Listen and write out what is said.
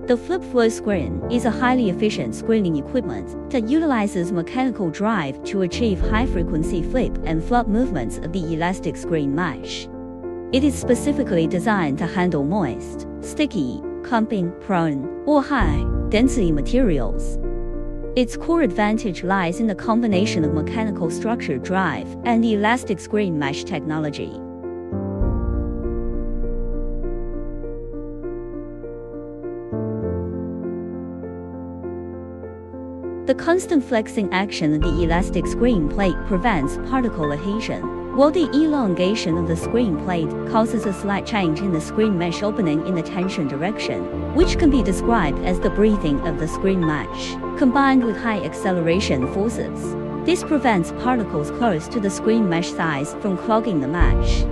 The flip-flow screen is a highly efficient screening equipment that utilizes mechanical drive to achieve high-frequency flip and flop movements of the elastic screen mesh. It is specifically designed to handle moist, sticky, clumping-prone, or high-density materials. Its core advantage lies in the combination of mechanical structure drive and the elastic screen mesh technology. The constant flexing action of the elastic screen plate prevents particle adhesion, while the elongation of the screen plate causes a slight change in the screen mesh opening in the tension direction, which can be described as the breathing of the screen mesh, combined with high acceleration forces. This prevents particles close to the screen mesh size from clogging the mesh.